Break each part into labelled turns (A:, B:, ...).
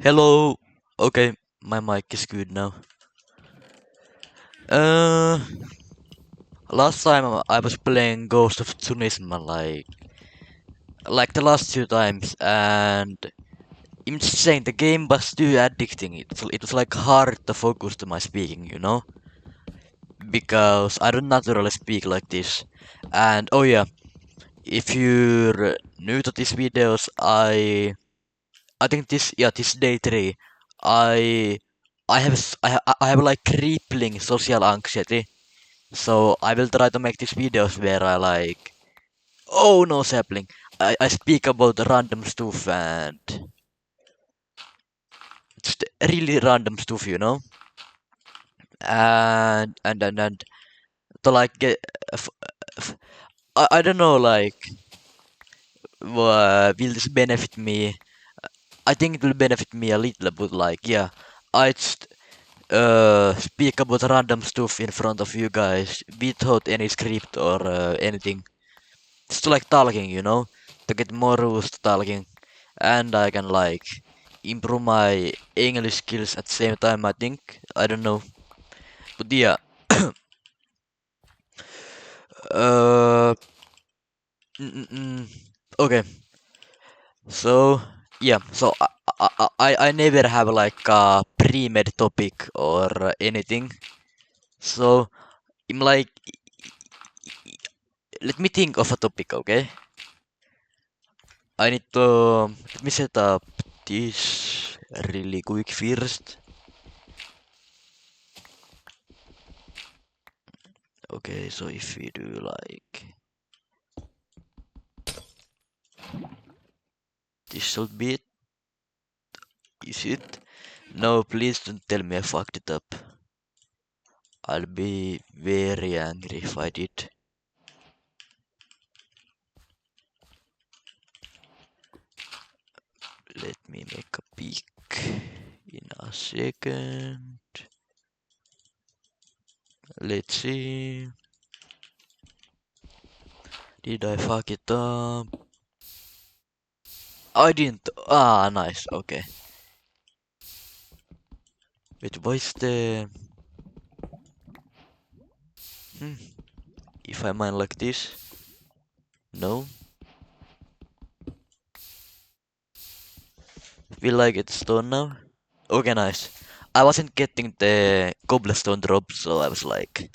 A: Hello. Okay, my mic is good now. Uh, Last time I was playing Ghost of Tsushima like the last two times, and I'm just saying the game was too addicting. It was like hard to focus to my speaking, because I don't naturally speak like this. And oh yeah, if you're new to these videos, I think this day three, I I have like crippling social anxiety. So I will try to make these videos where I like, oh no sapling, I speak about random stuff and just really random stuff, and to like get, f- I don't know, like, will this benefit me? I think it will benefit me a little, but like, yeah, I just speak about random stuff in front of you guys without any script or anything. Just like talking, to get more used to talking, and I can like improve my English skills at the same time. I think I don't know, but yeah. uh, okay, so yeah, so I never have like a pre-made topic or anything. So I'm like, let me think of a topic, okay? I need to let me set up this really quick first. Okay, so if we do like this should be it. Is it? No, please don't tell me I fucked it up. I'll be very angry if I did. Let me make a peek in a second. Let's see. Did I fuck it up? I didn't. Ah, nice. Okay. Wait, what is the? Hmm. If I mine like this? No. Will I get stone now? Okay, nice. I wasn't getting the cobblestone drop, so I was like,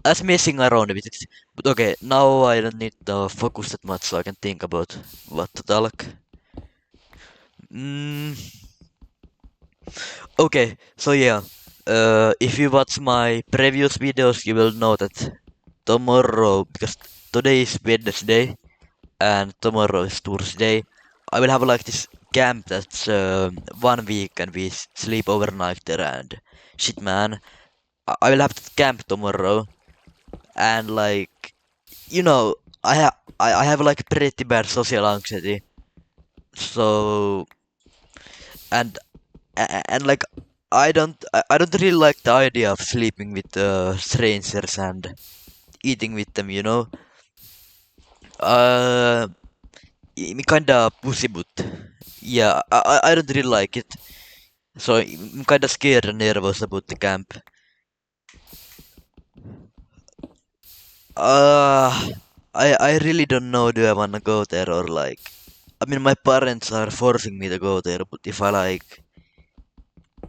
A: I was messing around a bit. But okay, now I don't need to focus that much, so I can think about what to talk. Mm, okay, so yeah, if you watch my previous videos, you will know that tomorrow, because today is Wednesday and tomorrow is Thursday, I will have like this camp that's 1 week and we sleep overnight there and shit, man. I will have to camp tomorrow and like, you know, I have like pretty bad social anxiety. So and and like I don't really like the idea of sleeping with strangers and eating with them. Uh, I'm kinda pussy, but yeah, I don't really like it. So I'm kinda scared and nervous about the camp. Uh, I really don't know. Do I wanna go there or like? I mean, my parents are forcing me to go there, but if I like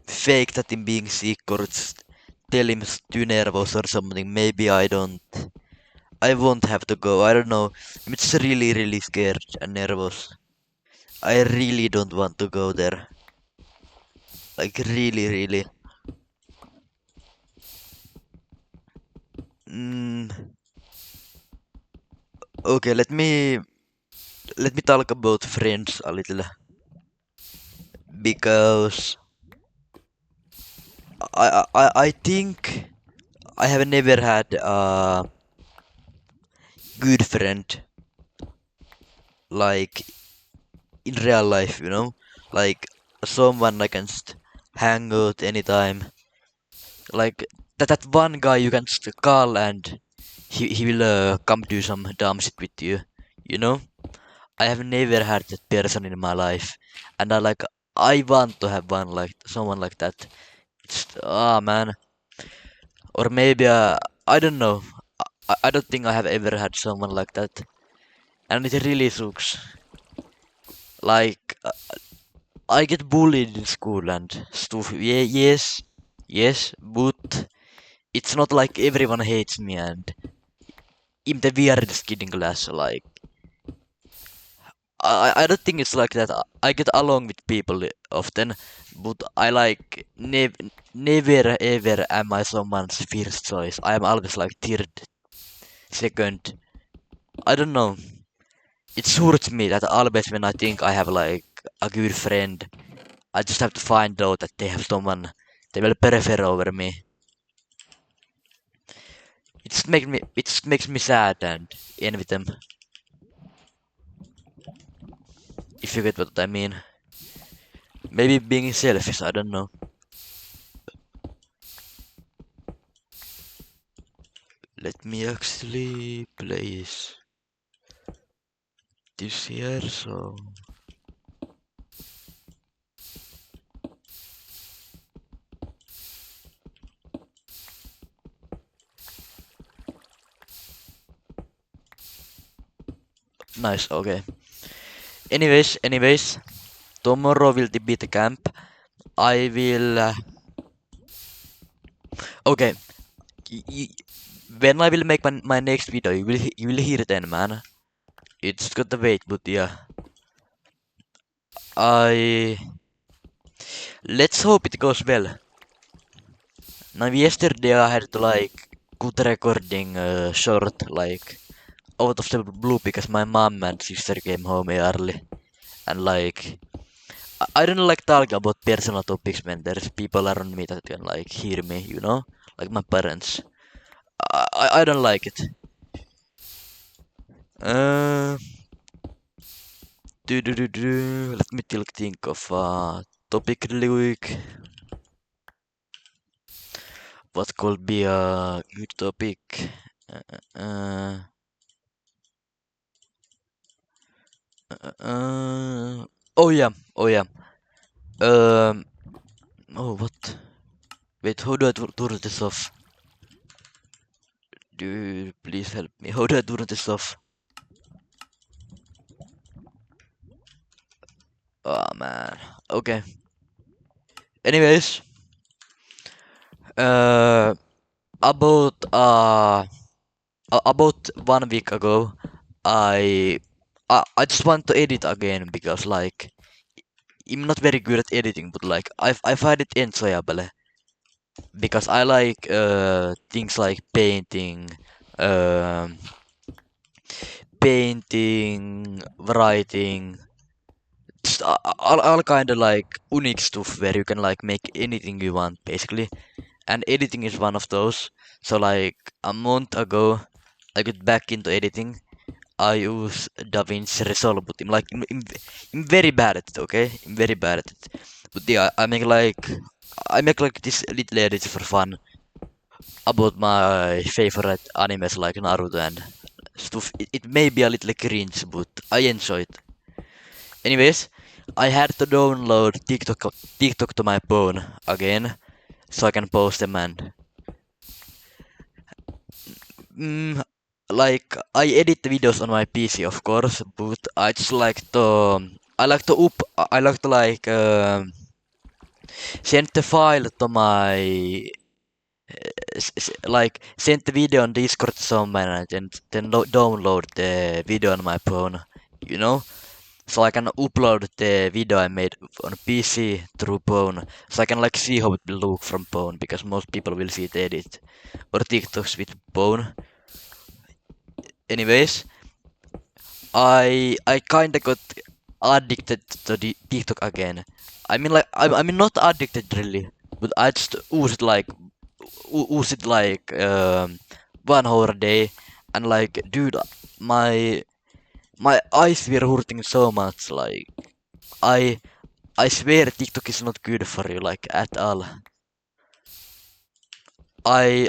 A: fake that I'm being sick or just tell him it's too nervous or something, maybe I don't. I won't have to go. I don't know. I'm just really, really scared and nervous. I really don't want to go there. Like really, really. Mm, okay, let me talk about friends a little because I think I have never had a good friend like in real life, like someone I can just hang out anytime. Like that one guy you can just call and he will come do some dumb shit with you. You know, I have never had that person in my life, and I want to have one like someone like that. It's man. Or maybe I don't know. I don't think I have ever had someone like that, and it really sucks. Like I get bullied in school and stuff. Yeah, yes, yes, but it's not like everyone hates me and I'm the weirdest kid in class. Like I don't think it's like that. I get along with people often, but I like never ever am I someone's first choice. I am always like third, second. I don't know. It hurts me that always when I think I have like a good friend, I just have to find out that they have someone they will prefer over me. It makes me sad and envy them. If you get what I mean. Maybe being selfish, I don't know. Let me actually place this here, so nice, okay. Anyways, tomorrow will be the camp. I will okay. y- y- when I will make my next video, you will hear then, man. It's got to wait, but yeah. I let's hope it goes well. Now yesterday I had to like good recording short like out of the blue because my mom and sister came home early and like I don't like talking about personal topics when there's people around me that can like hear me, you know, like my parents. I don't like it. Uh, Let me think of a topic really quick. What could be a good topic? Uh, oh yeah, oh yeah. Um, oh what? Wait, how do I turn this off? Dude, please help me. How do I turn this off? Oh man. Okay. Anyways, uh, about about 1 week ago, I I just want to edit again because like I'm not very good at editing, but like I find it enjoyable because I like things like um, painting, writing, just all kind of like unique stuff where you can like make anything you want basically, and editing is one of those. So like a month ago, I got back into editing. I use DaVinci Resolve, but I'm very bad at it. Okay, I'm very bad at it. But yeah, I make like this little edits for fun about my favorite animes like Naruto and stuff. It may be a little cringe, but I enjoy it. Anyways, I had to download TikTok to my phone again, so I can post them and mm, like I edit the videos on my PC, of course, but I like to like send the file to my like send the video on Discord to someone and then download the video on my phone, you know? So I can upload the video I made on PC through phone, so I can like see how it will look from phone because most people will see the edit or TikToks with phone. Anyways, I kinda got addicted to the TikTok again. I mean not addicted really, but I just use it like 1 hour a day, and like dude, my my eyes were hurting so much. Like I I swear TikTok is not good for you like at all. I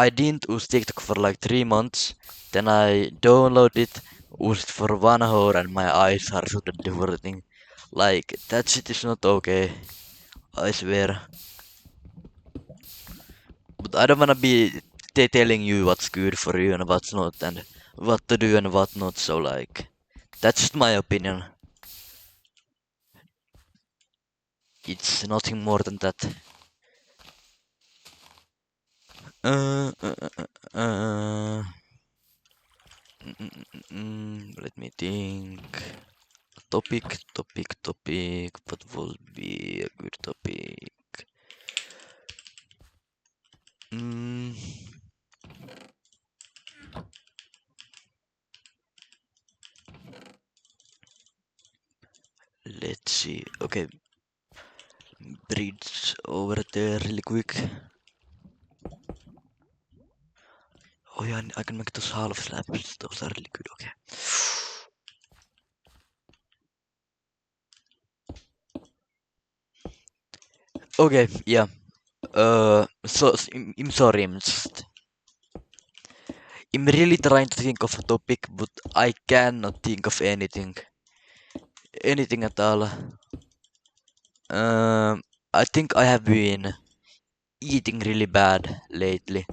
A: I didn't use TikTok for like 3 months. Then I downloaded it, used it for 1 hour, and my eyes are suddenly hurting. Like, that shit is not okay. I swear. But I don't wanna be telling you what's good for you and what's not, and what to do and what not, so like, that's just my opinion. It's nothing more than that. Uh, uh, uh, uh, uh, Let me think. Topic. What will be a good topic? Mm, let's see. Okay, bridge over there really quick. Oh yeah, I can make those half slabs. Those are really good. Okay. Okay, yeah. I'm sorry. I'm really trying to think of a topic, but I cannot think of anything. Anything at all. I think I have been eating really bad lately.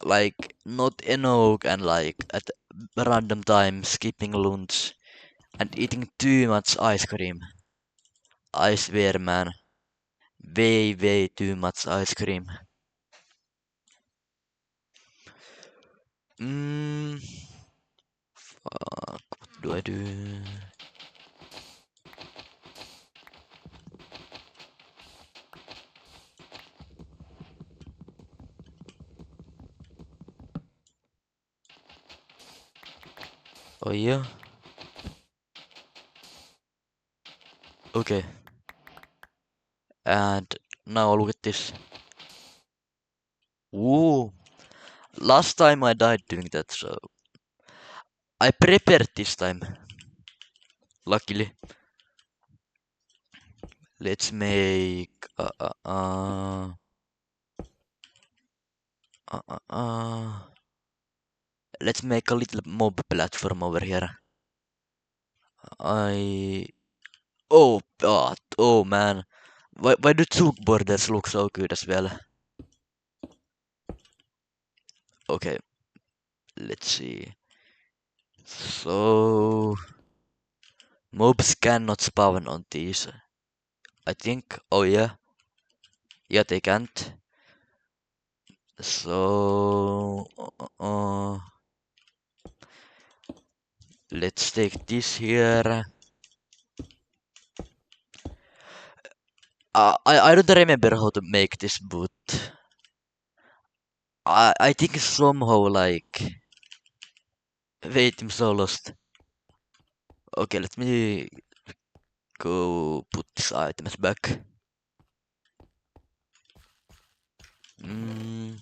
A: Like, not enough and like at random times skipping lunch and eating too much ice cream. I swear, man. Way too much ice cream. Mm, Fuck, what do I do? Oh yeah? Okay. And now look at this. Whoa! Last time I died doing that, so I prepared this time. Luckily. Let's make let's make a little mob platform over here. I oh man. Why do two borders look so good as well? Okay, let's see. So mobs cannot spawn on these. I think. Oh yeah. Yeah, they can't. So let's take this here. I don't remember how to make this, but I think somehow like wait, I'm so lost. Okay, let me go put these items back. Mm,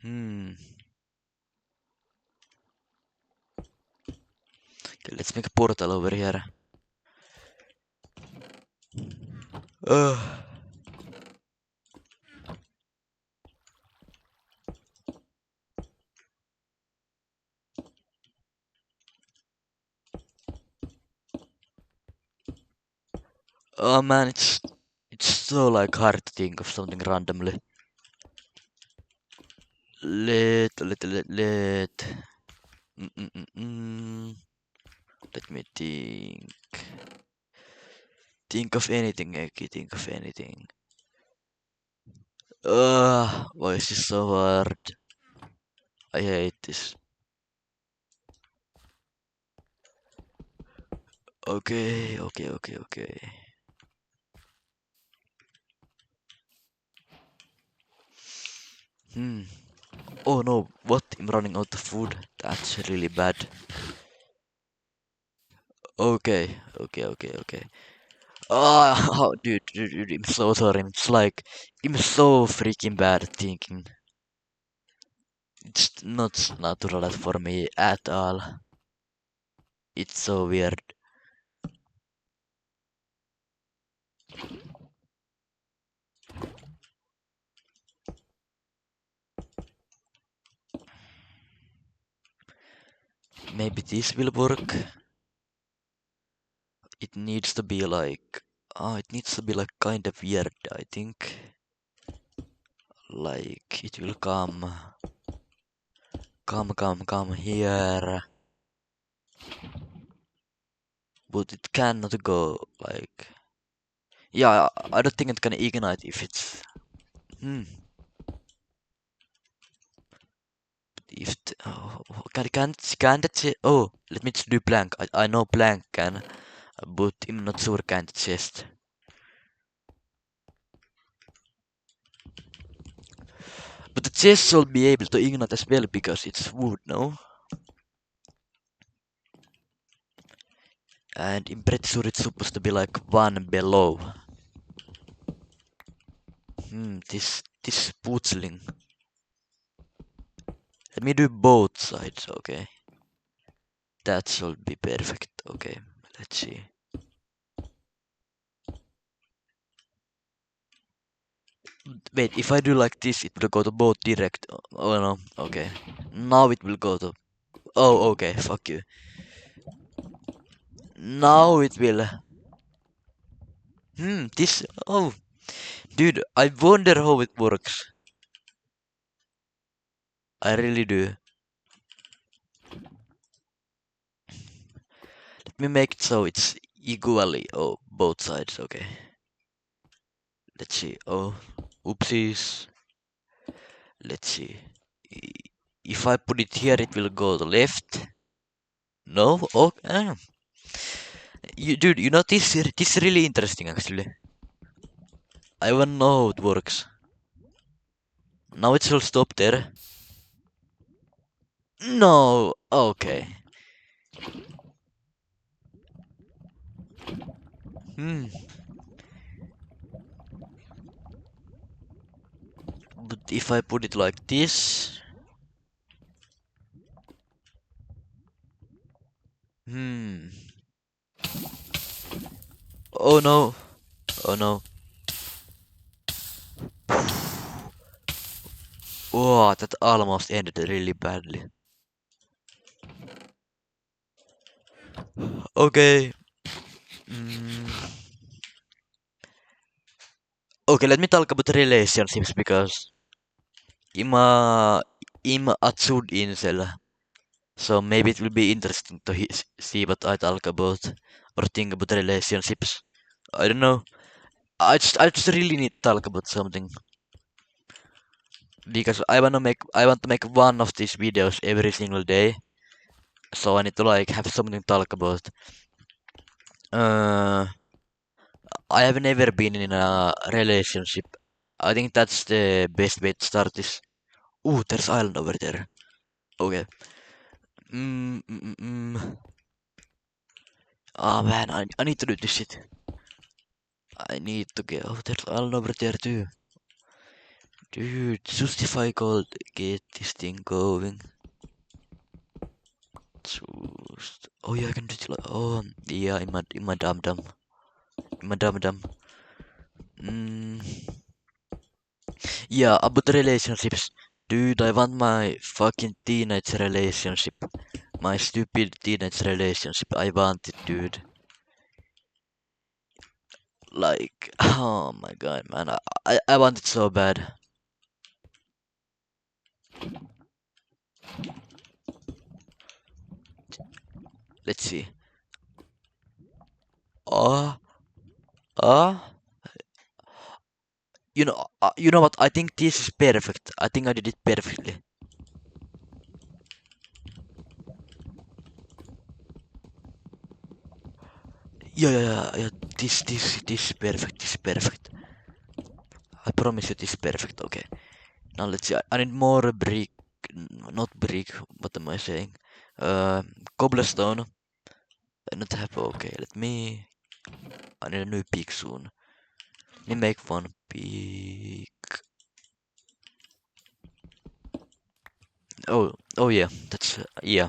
A: hmm. Okay, let's make a portal over here. Uh, oh man, it's so like hard to think of something randomly. Let. Mm. Let me think. Think of anything, Eki. Think of anything. Why is this so hard? I hate this. Okay. Hmm. Oh no, what? I'm running out of food. That's really bad. Okay. Oh, dude, I'm so sorry. It's like, I'm so freaking bad at thinking. It's not natural for me at all. It's so weird. Maybe this will work. It needs to be like... it needs to be like kind of weird, I think. Like, it will come here. But it cannot go, like... Yeah, I don't think it can ignite if it's... Hmm. If... Can that... Oh, let me just do blank. I know blank can, but I'm not sure can the chest. But the chest should be able to ignite as well because it's wood, no? And I'm pretty sure it's supposed to be like one below. This puzzling. Let me do both sides, okay? That should be perfect, okay. Let's see. Wait, if I do like this, it will go to both direct. Oh no, okay. Now it will go to... Oh, okay, fuck you. Now it will... This... Oh, dude, I wonder how it works. I really do. Let me make it so it's equally... Oh, both sides, okay. Let's see. Oh, oopsies. Let's see. If I put it here, it will go to left. No? Okay. Dude, you know this is really interesting actually. I wanna know how it works. Now it will stop there. No. Okay. Hmm. But if I put it like this. Hmm. Oh no. Oh no. Oh, that almost ended really badly. Okay. Mm. Okay, let me talk about relationships because I'm a chud incel. So maybe it will be interesting to see what I talk about or think about relationships. I don't know. I just really need to talk about something because I want to make one of these videos every single day. So I need to like have something to talk about. Uh, I have never been in a relationship. I think that's the best way to start this. Ooh, there's island over there. Okay. Mm, mm, mm, mm. Oh man, I need to do this shit. I need to get. Oh, there's island over there too. Dude, just if I could get this thing going. Just. Oh yeah, I can just like. Oh yeah, in my dum dum. In my dum dum. Mm, yeah, about relationships. Dude, I want my fucking teenage relationship. My stupid teenage relationship. I want it, dude. Like, oh my god, man. I want it so bad. Let's see. Oh, oh. You know what? I think this is perfect. I think I did it perfectly. Yeah. This is perfect. This is perfect. I promise you, this is perfect. Okay. Now let's see. I need more brick. Not brick. What am I saying? Cobblestone. I not have. Okay. Let me. I need a new pick soon. Let me make one pick. Oh yeah. That's yeah.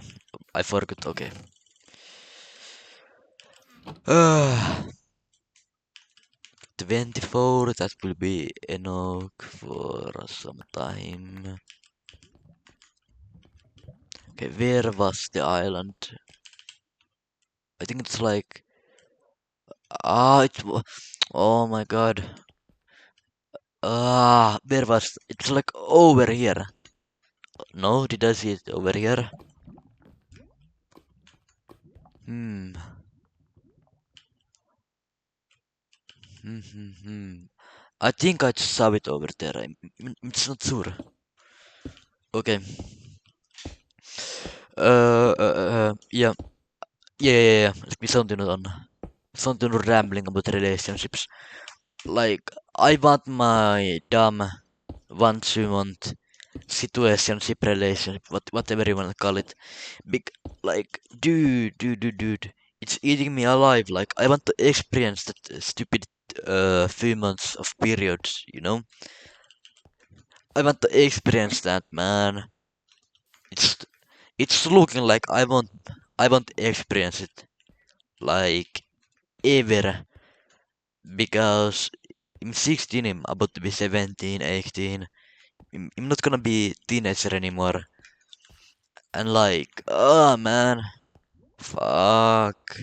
A: I forgot. Okay. 24, that will be enough for some time. Okay, where was the island? I think it's like oh my god. Where was it's like over here. No, did I see it over here? Hmm. Hmm. I think I just saw it over there. It's not sure. Okay. Yeah. Yeah. Let me continue on. Continue rambling about relationships. Like, I want my dumb one to want situationship, relationship, whatever you wanna call it. Big, like, dude, it's eating me alive. Like, I want to experience that stupid few months of periods, you know? I want to experience that, man. It's it's looking like I want to experience it like ever because I'm 16, I'm about to be 17, 18. I'm not gonna be teenager anymore. And like, oh man, fuck.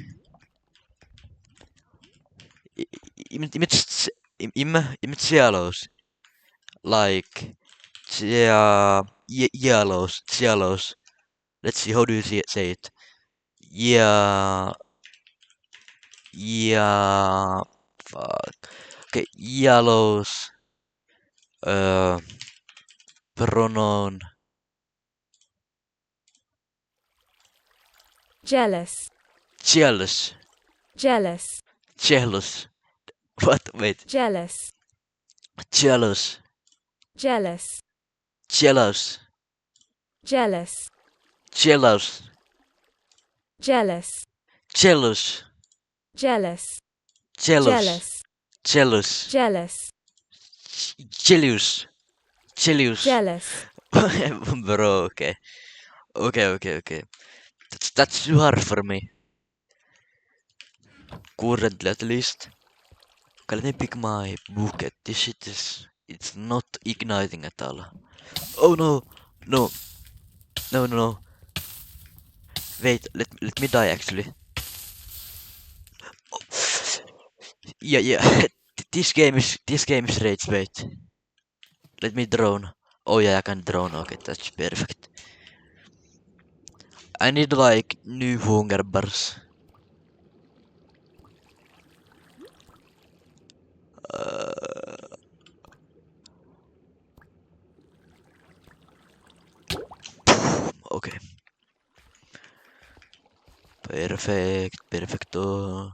A: I'm jealous. Like, jealous. Let's see, how do you say it? Yeah, yeah, fuck. Okay, yellows, uh, pronoun,
B: jealous,
A: jealous,
B: jealous,
A: jealous. What? Wait,
B: jealous,
A: jealous,
B: jealous,
A: jealous,
B: jealous,
A: jealous,
B: jealous,
A: jealous,
B: jealous,
A: jealous,
B: jealous,
A: jealous,
B: jealous,
A: jealous, jealous.
B: jealous,
A: Bro, okay. That's too hard for me. Currently, at least. Okay, let me pick my book. This shit it's not igniting at all. Oh no, no, no. Wait, let me die actually. Yeah. This game is rage bait. Let me drone. Oh yeah, I can drone. Okay, that's perfect. I need like new hunger bars. Uh, okay, perfecto.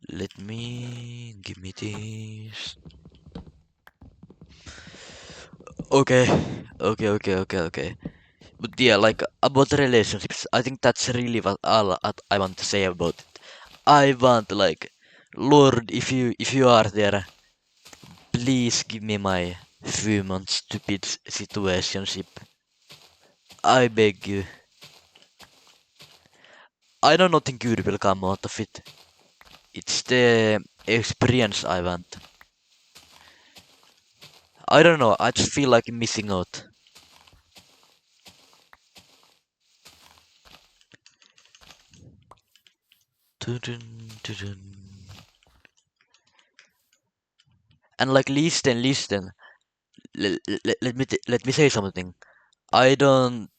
A: Let me give me this. Okay, okay. But yeah, like about relationships, I think that's really what all I want to say about it. I want like, Lord, if you are there, please give me my few months stupid situationship. I beg you. I know nothing good will come out of it. It's the experience I want. I don't know. I just feel like I'm missing out. Tudun, tudun. And like, listen. Let me say something. I don't.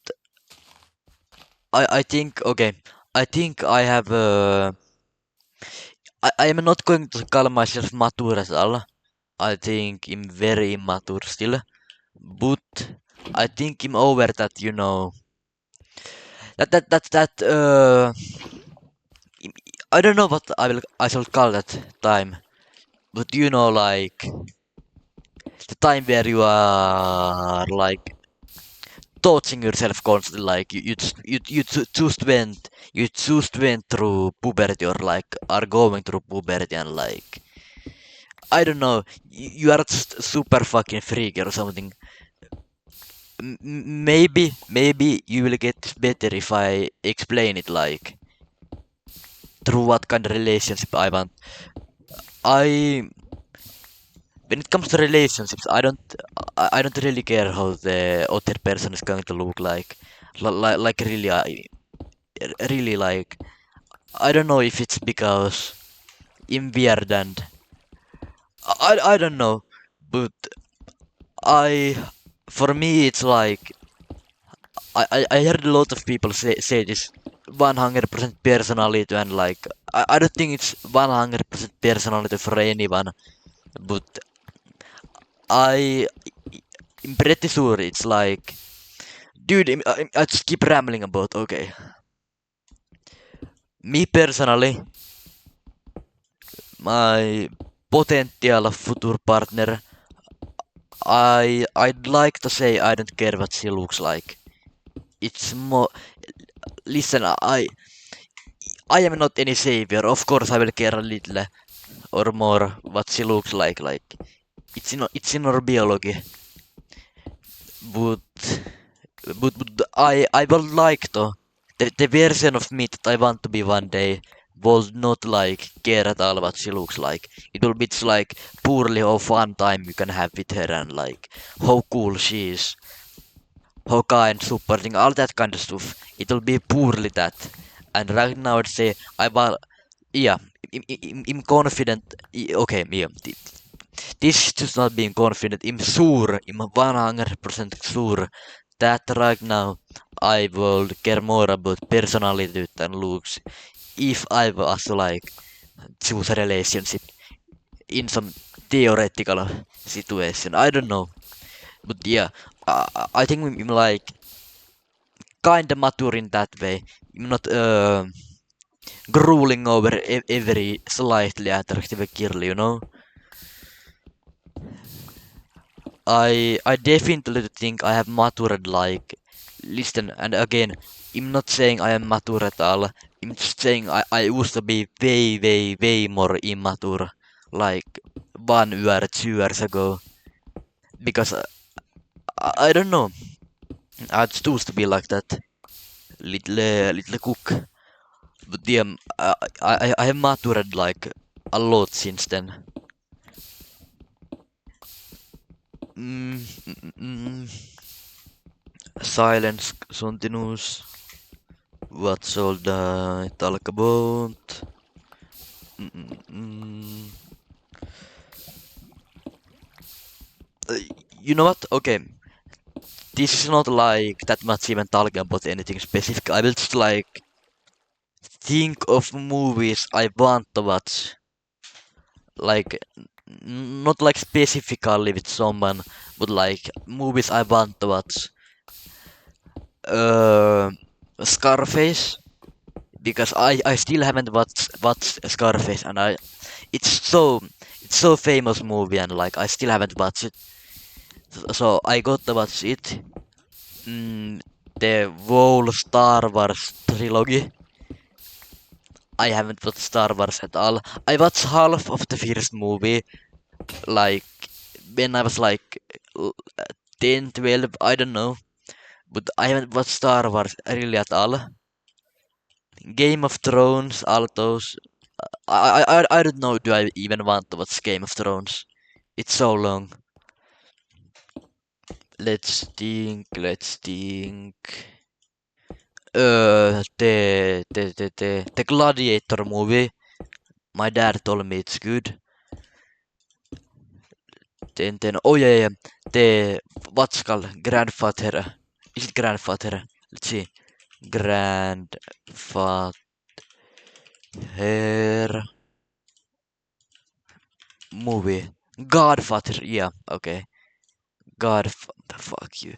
A: I think okay. I think I have. I am not going to call myself mature at all. I think I'm very immature still. But I think I'm over that. That. I don't know what I shall call that time. But like the time where you are like touching yourself constantly, like you just went through puberty, or like are going through puberty, and like I don't know, you are just super fucking freak or something. Maybe you will get better if I explain it, like through what kind of relationship I want. I When it comes to relationships, I don't really care how the other person is going to look like. Like really, really like I don't know if it's because I'm weird and I don't know, but I for me it's like I heard a lot of people say this 100% personality and like I don't think it's 100% personality for anyone, but I I'm pretty sure it's like dude I just keep rambling about okay me personally my potential future partner I'd like to say I don't care what she looks like. It's more listen I am not any savior. Of course I will care a little or more what she looks like. Like it's in our biology. But I would like to the version of me that I want to be one day will not like care at all what she looks like. It will be just like poorly how fun time you can have with her and like how cool she is, how kind, super thing, all that kind of stuff. It will be poorly that. And right now I'd say I will, yeah, I'm confident. Okay, yeah. This is just not being confident. I'm sure, I'm 100% sure that right now I will care more about personality than looks if I was like choose a relationship in some theoretical situation. I don't know, but yeah, I think I'm like kinda mature in that way. I'm not grueling over every slightly attractive girl, you know. I definitely think I have matured like listen and again I'm not saying I am mature at all. I'm just saying I used to be way more immature like 1 year, 2 years ago. Because I don't know. I just used to be like that. Little cook. But yeah, I have matured like a lot since then. Mm, mm, mm, Silence continues. What's all the talk about? Mm, mm, mm. Uh, you know what? Okay, this is not like that much even talking about anything specific. I will just like think of movies I want to watch. Like, not like specifically with someone, but like movies I want to watch. Uh, Scarface, because I still haven't watched Scarface, and it's so famous movie, and like I still haven't watched it. So I got to watch it. Mm, the whole Star Wars trilogy. I haven't watched Star Wars at all. I watched half of the first movie, like when I was like 10, 12, I don't know. But I haven't watched Star Wars really at all. Game of Thrones, all those. I don't know. Do I even want to watch Game of Thrones? It's so long. Let's think. The Gladiator movie. My dad told me it's good. Then oh yeah. The what's called Grandfather. Is it Grandfather? Let's see. Grandfather movie. Godfather. Yeah. Okay. Godfather. Fuck you.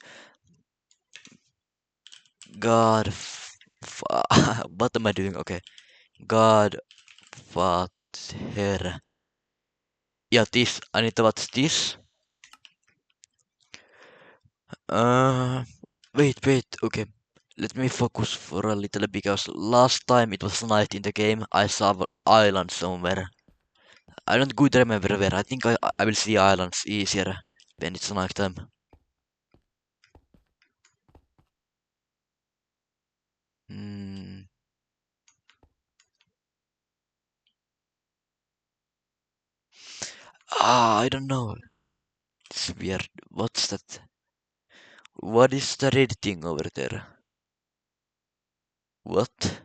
A: God. What am I doing? Okay. Godfather. Yeah, this. I need to watch this. Uh, wait. Okay. Let me focus for a little because last time it was night in the game, I saw an island somewhere. I don't good remember where. I think I will see islands easier when it's night time. Hmm. I don't know. It's weird. What's that? What is the red thing over there? What?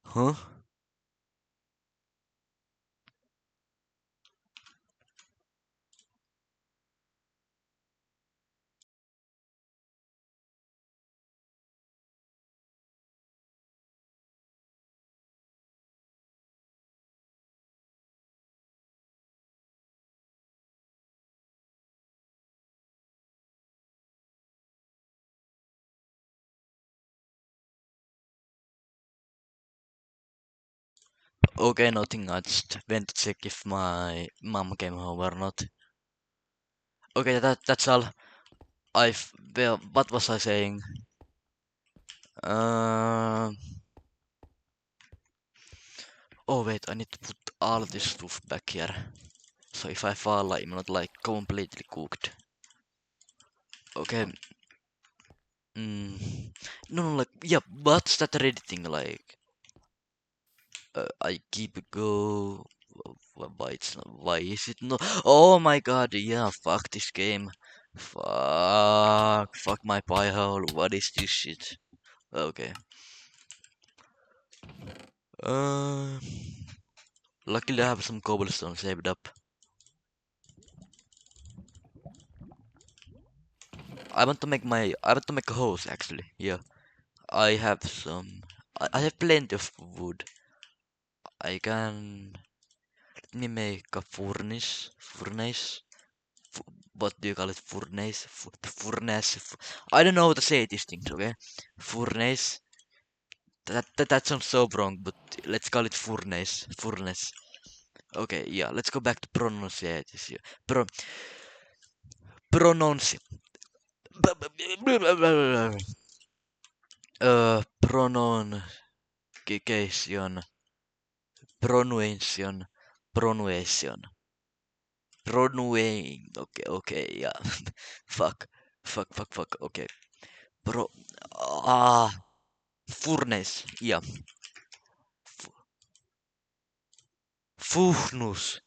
A: Huh? Okay, nothing. I just went to check if my mom came home or not. Okay, that's all. Well, what was I saying? Um. Oh wait, I need to put all this stuff back here. So if I fall, I'm not like completely cooked. Okay. No, like yeah. What's that red thing like? I keep go. Why it's not, why is it no? Oh my god! Yeah, fuck this game. Fuck my pie hole. What is this shit? Okay. Uh, luckily I have some cobblestone saved up. I want to make a house actually. Yeah, I have some. I have plenty of wood. I can let me make a furnace. Furnace. What do you call it? Furnace. Furnace. I don't know how to say these things. Okay, furnace. That sounds so wrong, but let's call it furnace. Furnace. Okay, yeah. Let's go back to pronunciations. Yeah. Pronounce. Pronunciation. Pronunciation. Pronunciation. Pronunciation. Okay, okay, yeah. Fuck. Fuck. Okay. Pro. Ah. Furnace. Yeah. Fuhnus.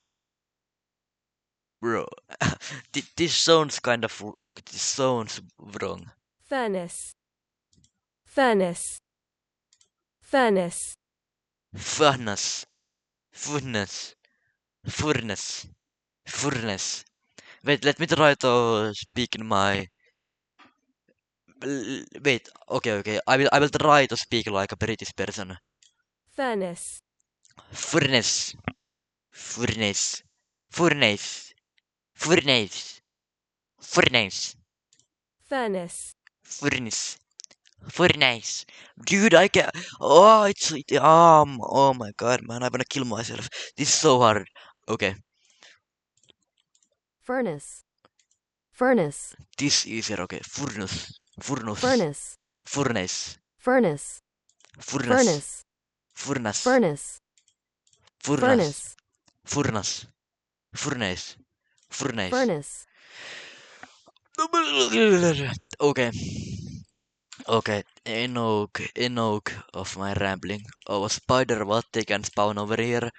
A: Bro. This sounds kind of. This sounds wrong.
B: Furnace. Furnace. Furnace.
A: Furnace. Furnace. Furnace. Furnace. Wait, let me try to speak in my. Wait, okay. I will try to speak like a British person.
B: Furnace.
A: Furnace. Furnace. Furnace. Furnace. Furnace.
B: Furnace.
A: Furnace. Furnace. Dude, I can. Oh my god, man, I'm gonna kill myself. This is so hard. Okay,
C: Furnace. Furnace.
A: this is easier. Okay, furnace. Furnace.
C: Furnace.
A: Furnace.
C: Furnace.
A: Furnace.
C: Furnace.
A: Furnace.
C: Furnace.
A: Furnace. Furnace. Furnace. Furnace.
C: Furnace.
A: Okay. Okay. Enough of my rambling. Oh, a spider what they can spawn over here.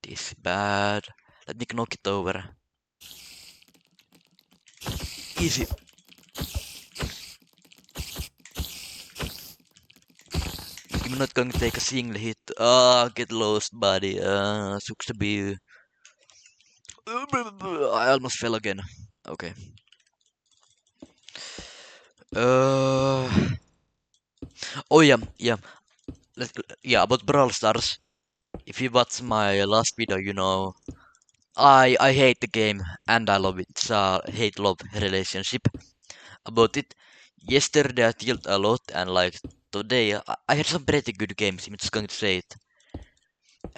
A: This is bad. Let me knock it over. Easy. I'm not going to take a single hit. Ah, get lost, buddy. Sucks to be you. I almost fell again. Okay. Uh. Oh yeah. Let, yeah, about Brawl Stars. If you watch my last video, you know I hate the game and I love it. It's a hate-love relationship about it. Yesterday I tilted a lot and like today I had some pretty good games. I'm just going to say it.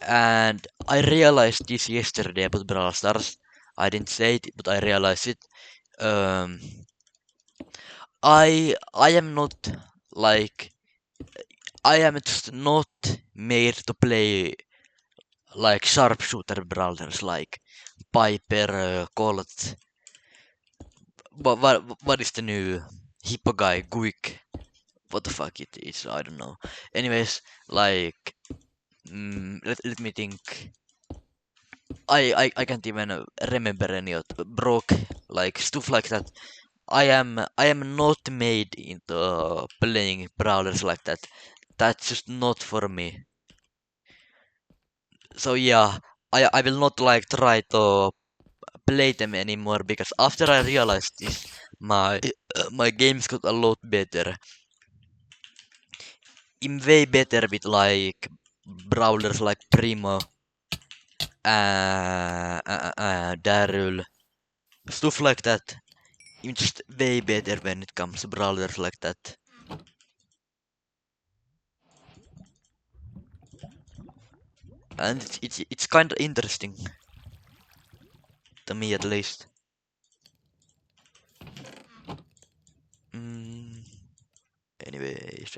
A: And I realized this yesterday about Brawl Stars. I didn't say it, but I realized it. Um, I am not like I am just not made to play like sharpshooter brawlers like Piper, Colt. What is the new hippo guy? Quick. What the fuck it is? I don't know. Anyways, like let me think. I can't even remember any of Broke like stuff like that. I am not made into playing brawlers like that. That's just not for me. So yeah, I will not like try to play them anymore because after I realized this, my games got a lot better. I'm way better with like brawlers like Primo, Daryl, stuff like that. I'm just way better when it comes to brawlers like that. And it's kind of interesting to me at least. Mm, anyways,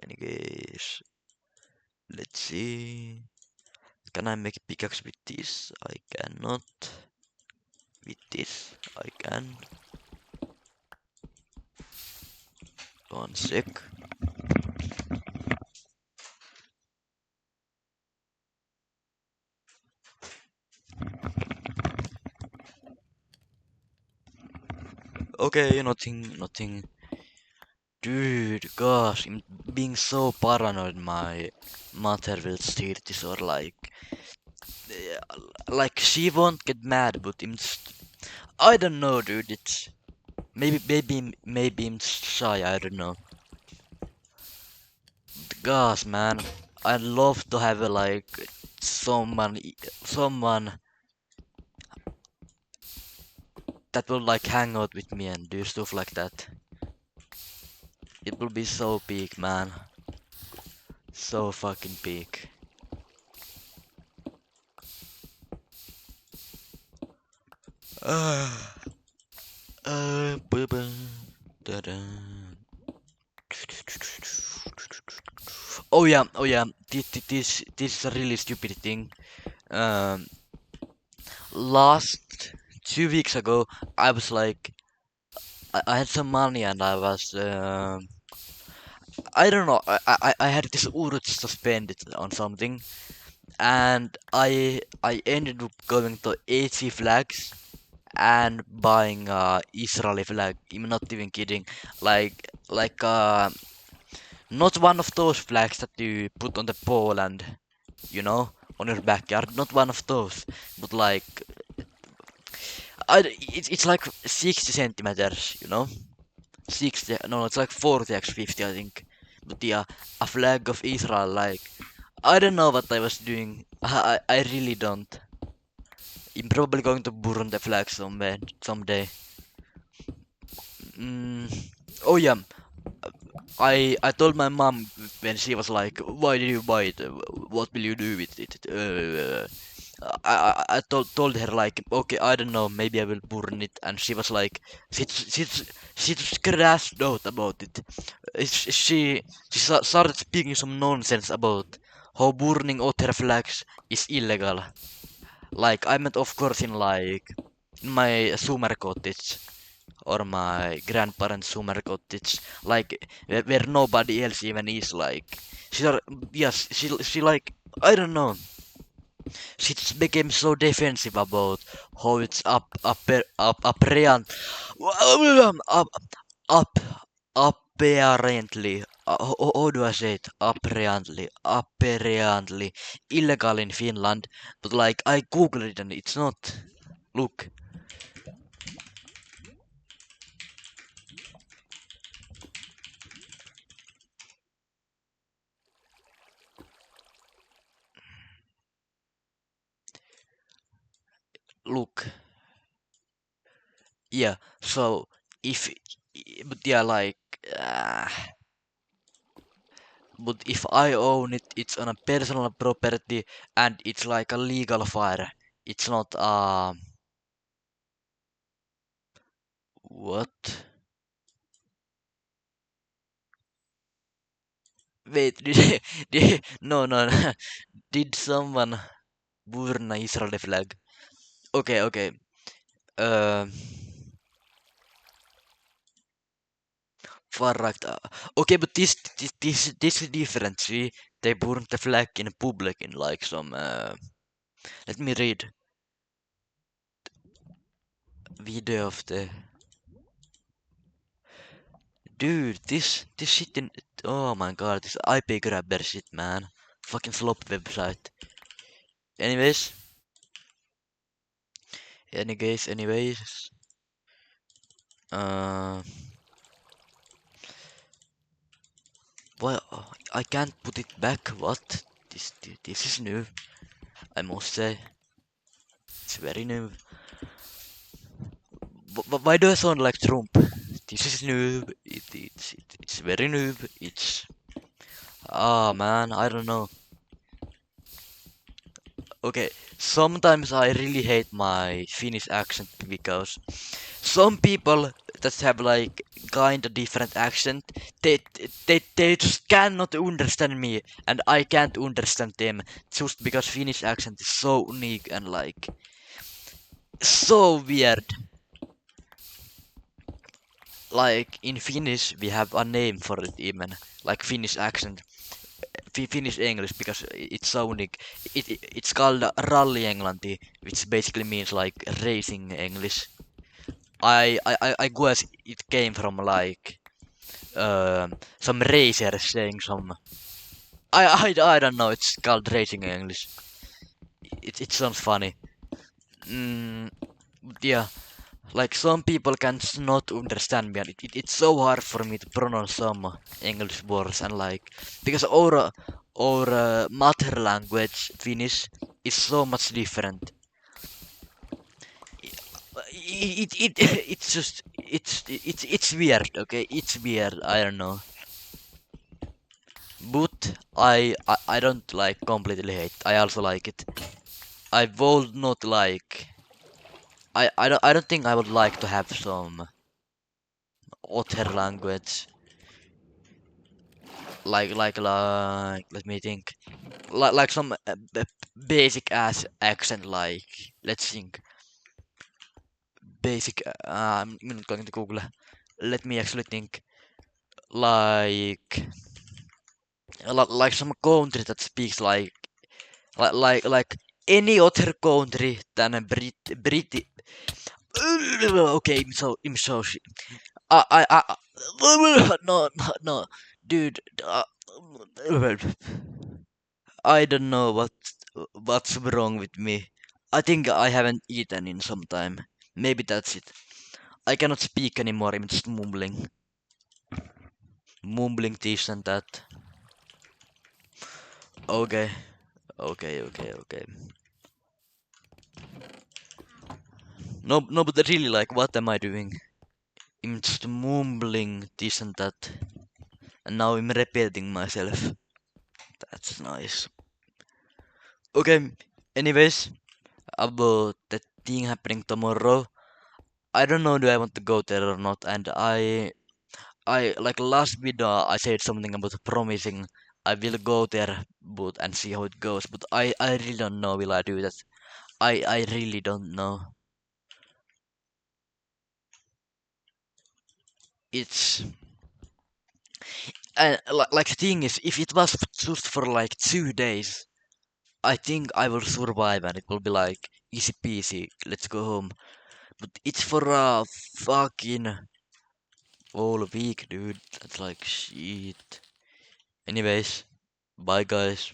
A: let's see. Can I make a pickaxe with this? I cannot. With this, I can. One sec. Okay, nothing. Dude, gosh, I'm being so paranoid my mother will steal this or yeah, like she won't get mad, but I'm just, I don't know, dude. It's maybe I'm shy. I don't know. Gosh, man, I'd love to have someone, someone that will like hang out with me and do stuff like that. It will be so peak, man. So fucking peak. Boo-boo. Da-da. Oh yeah. This is a really stupid thing. Um, last 2 weeks ago, I was like, I had some money and I was, I don't know, I had this urge to spend it on something, and I ended up going to AC Flags and buying Israeli flag. I'm not even kidding. Like not one of those flags that you put on the pole and you know on your backyard. Not one of those, but like it's like 60 centimeters. You know, 60. No, it's like 40 x 50, I think. But yeah, a flag of Israel. Like I don't know what I was doing. I really don't. I'm probably going to burn the flag someday. Mm, oh yeah, I told my mom when she was like, "Why did you buy it? What will you do with it?" I told her like, "Okay, I don't know. Maybe I will burn it." And she was like, she just crashed out about it. Started speaking some nonsense about how burning other flags is illegal. Like I meant, of course, in my summer cottage or my grandparents' summer cottage, like where nobody else even is. Like she, yes, she like I don't know. She just became so defensive about how it's apparent, up, up, apparently. How do I say it? Apparently illegal in Finland. But like I googled it and it's not. Look, look. Yeah, so if but yeah, uh, but if I own it, it's on a personal property and it's like a legal fire. It's not what? Wait, no. Did someone burn a Israeli flag? Okay. Um, Farrakta. Okay, but this is different. See, they burned the flag in public in like some. Let me read video of the Dude, this shit in oh my god, this IP grabber shit, man. Fucking slop website. Anyways, anyways. Uh, well, I can't put it back. What? This is new. I must say, it's very new. Why do I sound like Trump? This is new. It's very new. It's ah man, I don't know. Okay, sometimes I really hate my Finnish accent because some people that have like kinda different accent, they just cannot understand me, and I can't understand them just because Finnish accent is so unique and like so weird. Like in Finnish, we have a name for it even, like Finnish accent, Finnish English because it's so unique. It's called Rally Englanti, which basically means like racing English. I guess it came from like some racers saying some. I don't know. It's called racing English. It sounds funny. Mm, yeah, like some people can not understand me, and it's so hard for me to pronounce some English words, and like because our mother language Finnish is so much different. It's just it's weird. Okay, it's weird. I don't know. But I don't like completely hate. I also like it. I would not like. I don't think I would like to have some other language like let me think like some basic ass accent like let's think basic I'm not going to Google. Let me actually think like like some country that speaks like any other country than a Brit. Okay, I'm so no no dude. I don't know what's wrong with me. I think I haven't eaten in some time. Maybe that's it. I cannot speak anymore. I'm just mumbling this and that. Okay, okay. No, but really, like, what am I doing? I'm just mumbling this and that, and now I'm repeating myself. That's nice. Okay. Anyways, about the thing happening tomorrow. I don't know do I want to go there or not, and I like last video I said something about promising I will go there but and see how it goes, but I really don't know will I do that. I really don't know. It's and like the thing is if it was just for like 2 days, I think I will survive and it will be like easy peasy, let's go home. But it's for a fucking whole week, dude. That's like shit. Anyways, bye guys.